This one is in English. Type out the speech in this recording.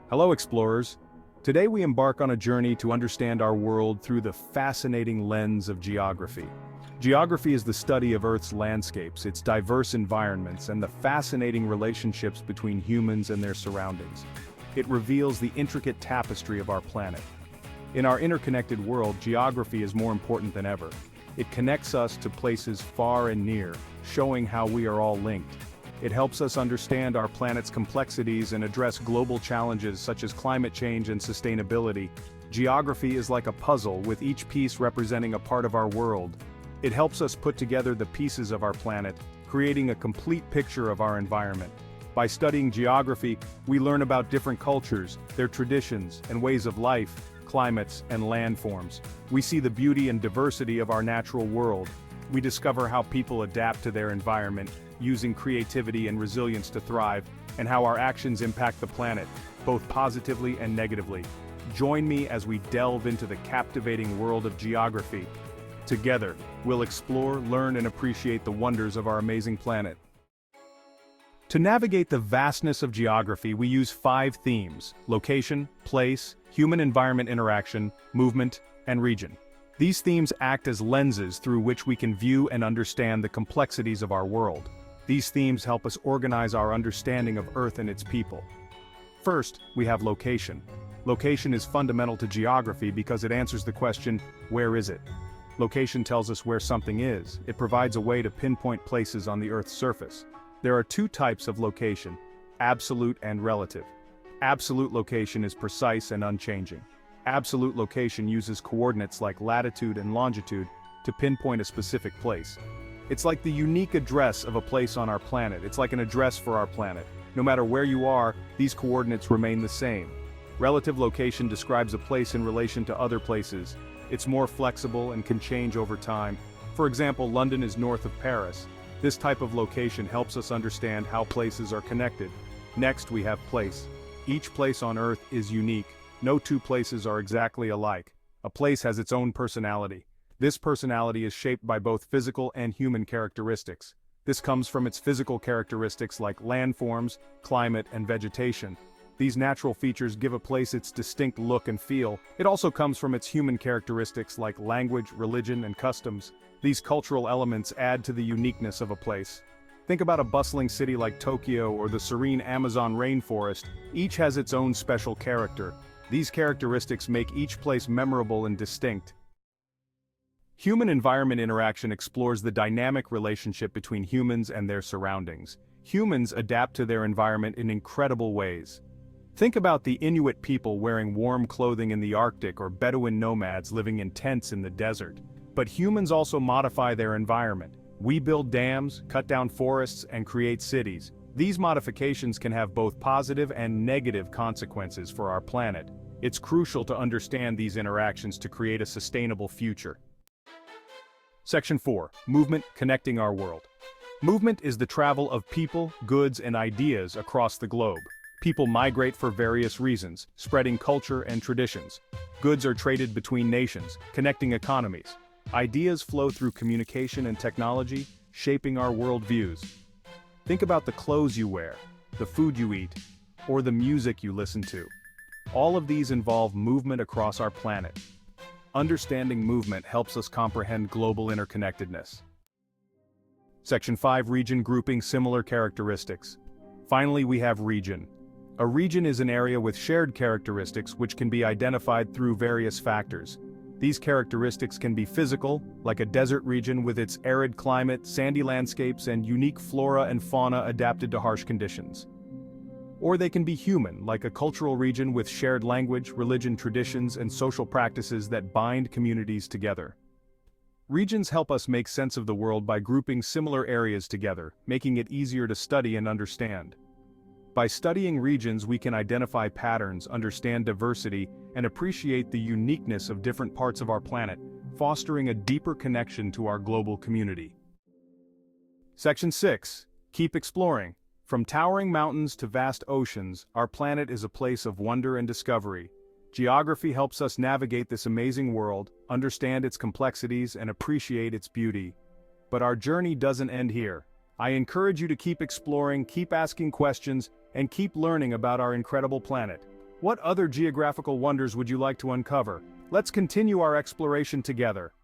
Hello, explorers. Today we embark on a journey to understand our world through the fascinating lens of geography. Geography is the study of Earth's landscapes, its diverse environments, and the fascinating relationships between humans and their surroundings. It reveals the intricate tapestry of our planet. In our interconnected world, geography is more important than ever. It connects us to places far and near, showing how we are all linked. It helps us understand our planet's complexities and address global challenges such as climate change and sustainability. Geography is like a puzzle, with each piece representing a part of our world. It helps us put together the pieces of our planet, creating a complete picture of our environment. By studying geography, we learn about different cultures, their traditions and ways of life, climates and landforms. We see the beauty and diversity of our natural world. We discover how people adapt to their environment, using creativity and resilience to thrive, and how our actions impact the planet, both positively and negatively. Join me as we delve into the captivating world of geography. Together, we'll explore, learn, and appreciate the wonders of our amazing planet. To navigate the vastness of geography, we use 5 themes: location, place, human-environment interaction, movement, and region. These themes act as lenses through which we can view and understand the complexities of our world. These themes help us organize our understanding of Earth and its people. First, we have location. Location is fundamental to geography because it answers the question, where is it? Location tells us where something is. It provides a way to pinpoint places on the Earth's surface. There are 2 types of location: absolute and relative. Absolute location is precise and unchanging. Absolute location uses coordinates like latitude and longitude to pinpoint a specific place. It's like the unique address of a place on our planet. It's like an address for our planet. No matter where you are, these coordinates remain the same. Relative location describes a place in relation to other places. It's more flexible and can change over time. For example, London is north of Paris. This type of location helps us understand how places are connected. Next, we have place. Each place on Earth is unique. No 2 places are exactly alike. A place has its own personality. This personality is shaped by both physical and human characteristics. This comes from its physical characteristics like landforms, climate, and vegetation. These natural features give a place its distinct look and feel. It also comes from its human characteristics like language, religion, and customs. These cultural elements add to the uniqueness of a place. Think about a bustling city like Tokyo or the serene Amazon rainforest. Each has its own special character. These characteristics make each place memorable and distinct. Human-environment interaction explores the dynamic relationship between humans and their surroundings. Humans adapt to their environment in incredible ways. Think about the Inuit people wearing warm clothing in the Arctic or Bedouin nomads living in tents in the desert. But humans also modify their environment. We build dams, cut down forests, and create cities. These modifications can have both positive and negative consequences for our planet. It's crucial to understand these interactions to create a sustainable future. Section 4. Movement connecting our world. Movement is the travel of people, goods, and ideas across the globe. People migrate for various reasons, spreading culture and traditions. Goods are traded between nations, connecting economies. Ideas flow through communication and technology, shaping our worldviews. Think about the clothes you wear, the food you eat, or the music you listen to. All of these involve movement across our planet. Understanding movement helps us comprehend global interconnectedness. Section 5. Region grouping similar characteristics. Finally, we have region. A region is an area with shared characteristics which can be identified through various factors. These characteristics can be physical, like a desert region with its arid climate, sandy landscapes, and unique flora and fauna adapted to harsh conditions. Or they can be human, like a cultural region with shared language, religion, traditions, and social practices that bind communities together. Regions help us make sense of the world by grouping similar areas together, making it easier to study and understand. By studying regions, we can identify patterns, understand diversity, and appreciate the uniqueness of different parts of our planet, fostering a deeper connection to our global community. Section 6. Keep exploring. From towering mountains to vast oceans, our planet is a place of wonder and discovery. Geography helps us navigate this amazing world, understand its complexities, and appreciate its beauty. But our journey doesn't end here. I encourage you to keep exploring, keep asking questions, and keep learning about our incredible planet. What other geographical wonders would you like to uncover? Let's continue our exploration together.